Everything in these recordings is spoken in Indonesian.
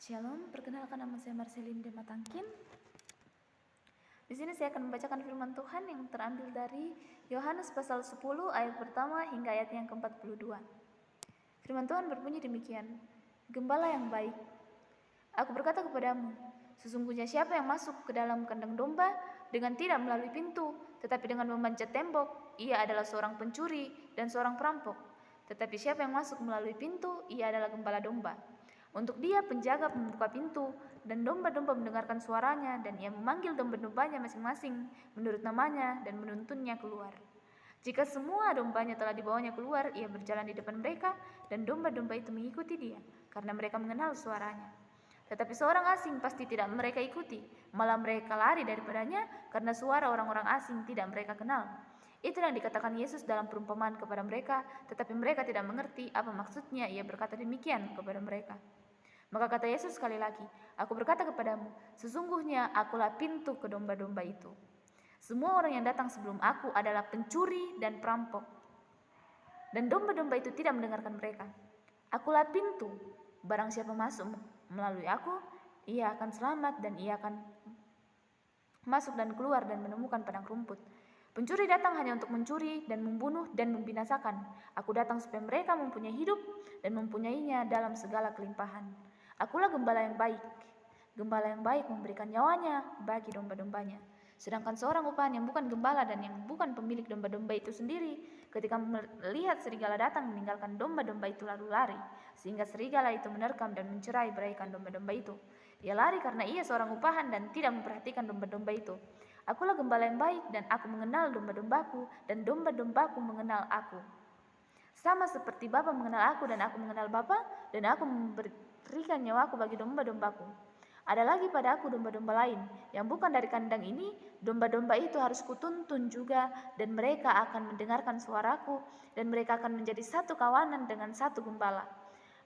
Shalom, perkenalkan nama saya Marcelin Dematangkin. Di sini saya akan membacakan firman Tuhan yang terambil dari Yohanes pasal 10 ayat pertama hingga ayat yang ke-42. Firman Tuhan berbunyi demikian, Gembala yang baik, aku berkata kepadamu, sesungguhnya siapa yang masuk ke dalam kandang domba dengan tidak melalui pintu, tetapi dengan memanjat tembok, ia adalah seorang pencuri dan seorang perampok. Tetapi siapa yang masuk melalui pintu, ia adalah gembala domba. Untuk dia penjaga membuka pintu, dan domba-domba mendengarkan suaranya, dan ia memanggil domba-dombanya masing-masing menurut namanya dan menuntunnya keluar. Jika semua dombanya telah dibawanya keluar, ia berjalan di depan mereka, dan domba-domba itu mengikuti dia, karena mereka mengenal suaranya. Tetapi seorang asing pasti tidak mereka ikuti, malah mereka lari daripadanya, karena suara orang-orang asing tidak mereka kenal. Itu yang dikatakan Yesus dalam perumpamaan kepada mereka, tetapi mereka tidak mengerti apa maksudnya ia berkata demikian kepada mereka. Maka kata Yesus sekali lagi, aku berkata kepadamu, sesungguhnya akulah pintu ke domba-domba itu. Semua orang yang datang sebelum aku adalah pencuri dan perampok, dan domba-domba itu tidak mendengarkan mereka. Akulah pintu, barang siapa masuk melalui aku, ia akan selamat dan ia akan masuk dan keluar dan menemukan padang rumput. Pencuri datang hanya untuk mencuri dan membunuh dan membinasakan. Aku datang supaya mereka mempunyai hidup dan mempunyainya dalam segala kelimpahan. Akulah gembala yang baik. Gembala yang baik memberikan nyawanya bagi domba-dombanya. Sedangkan seorang upahan yang bukan gembala dan yang bukan pemilik domba-domba itu sendiri, ketika melihat serigala datang meninggalkan domba-domba itu lalu lari, sehingga serigala itu menerkam dan mencerai beraikan domba-domba itu. Ia lari karena ia seorang upahan dan tidak memperhatikan domba-domba itu. Akulah gembala yang baik dan aku mengenal domba-dombaku dan domba-dombaku mengenal aku. Sama seperti Bapa mengenal aku dan aku mengenal Bapa dan aku memberikan nyawaku bagi domba-dombaku. Ada lagi pada aku domba-domba lain yang bukan dari kandang ini, domba-domba itu harus kutuntun juga dan mereka akan mendengarkan suaraku dan mereka akan menjadi satu kawanan dengan satu gembala.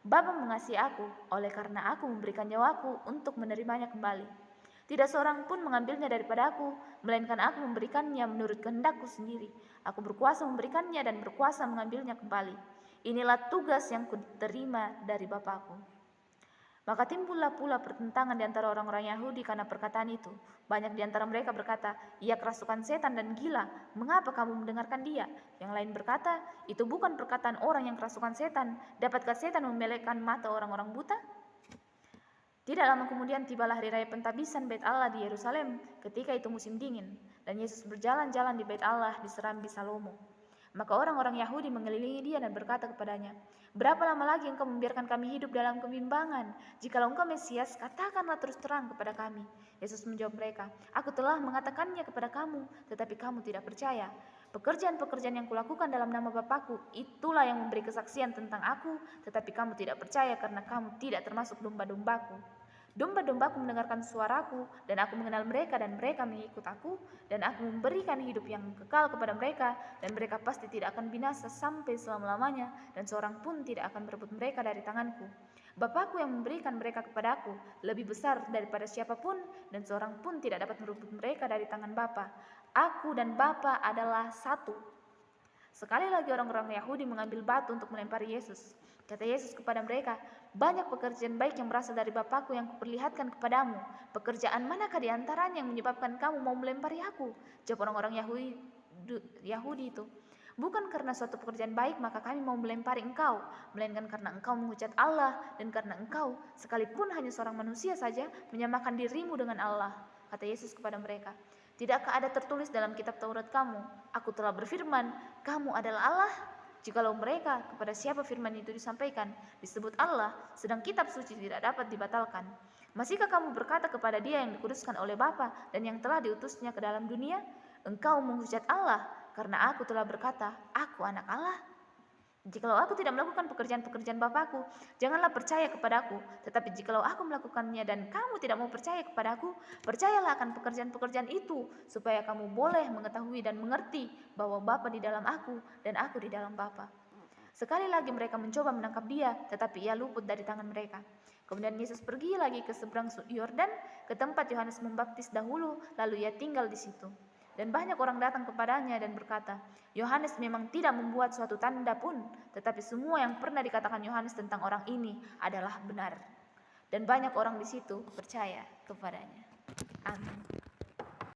Bapa mengasihi aku, oleh karena aku memberikan nyawaku untuk menerimanya kembali. Tidak seorang pun mengambilnya daripada aku, melainkan aku memberikannya menurut kehendakku sendiri. Aku berkuasa memberikannya dan berkuasa mengambilnya kembali. Inilah tugas yang kuterima dari Bapakku. Maka timbullah pula pertentangan di antara orang-orang Yahudi karena perkataan itu. Banyak di antara mereka berkata, ia kerasukan setan dan gila, mengapa kamu mendengarkan dia? Yang lain berkata, itu bukan perkataan orang yang kerasukan setan, dapatkah setan memelekkan mata orang-orang buta? Tidak lama kemudian tibalah hari raya pentabisan Bait Allah di Yerusalem, ketika itu musim dingin, dan Yesus berjalan-jalan di Bait Allah di serambi Salomo. Maka orang-orang Yahudi mengelilingi dia dan berkata kepadanya, berapa lama lagi engkau membiarkan kami hidup dalam kebimbangan? Jikalau engkau Mesias, katakanlah terus terang kepada kami. Yesus menjawab mereka, aku telah mengatakannya kepada kamu, tetapi kamu tidak percaya. Pekerjaan-pekerjaan yang kulakukan dalam nama Bapakku, itulah yang memberi kesaksian tentang aku, tetapi kamu tidak percaya karena kamu tidak termasuk domba-dombaku. Domba-dombaku mendengarkan suaraku, dan aku mengenal mereka, dan mereka mengikut aku, dan aku memberikan hidup yang kekal kepada mereka, dan mereka pasti tidak akan binasa sampai selama-lamanya, dan seorang pun tidak akan merebut mereka dari tanganku. Bapakku yang memberikan mereka kepadaku lebih besar daripada siapapun, dan seorang pun tidak dapat merebut mereka dari tangan Bapa. Aku dan Bapa adalah satu. Sekali lagi orang-orang Yahudi mengambil batu untuk melempari Yesus. Kata Yesus kepada mereka, banyak pekerjaan baik yang berasal dari Bapakku yang kuperlihatkan kepadamu. Pekerjaan manakah di antaranya yang menyebabkan kamu mau melempari aku? Jawab orang-orang Yahudi itu. Bukan karena suatu pekerjaan baik maka kami mau melempari engkau, melainkan karena engkau menghujat Allah dan karena engkau, sekalipun hanya seorang manusia saja, menyamakan dirimu dengan Allah. Kata Yesus kepada mereka, tidakkah ada tertulis dalam kitab Taurat kamu, aku telah berfirman, kamu adalah Allah? Jikalau mereka kepada siapa firman itu disampaikan disebut Allah, sedang kitab suci tidak dapat dibatalkan. Masihkah kamu berkata kepada dia yang dikuduskan oleh Bapa dan yang telah diutusnya ke dalam dunia, engkau menghujat Allah karena aku telah berkata, aku anak Allah? Jikalau aku tidak melakukan pekerjaan-pekerjaan Bapakku, janganlah percaya kepadaku. Tetapi jikalau aku melakukannya dan kamu tidak mau percaya kepadaku, percayalah akan pekerjaan-pekerjaan itu, supaya kamu boleh mengetahui dan mengerti bahwa Bapa di dalam aku dan aku di dalam Bapa. Sekali lagi mereka mencoba menangkap dia, tetapi ia luput dari tangan mereka. Kemudian Yesus pergi lagi ke seberang Yordan, ke tempat Yohanes membaptis dahulu, lalu ia tinggal di situ. Dan banyak orang datang kepadanya dan berkata, Yohanes memang tidak membuat suatu tanda pun, tetapi semua yang pernah dikatakan Yohanes tentang orang ini adalah benar. Dan banyak orang di situ percaya kepadanya. Amin.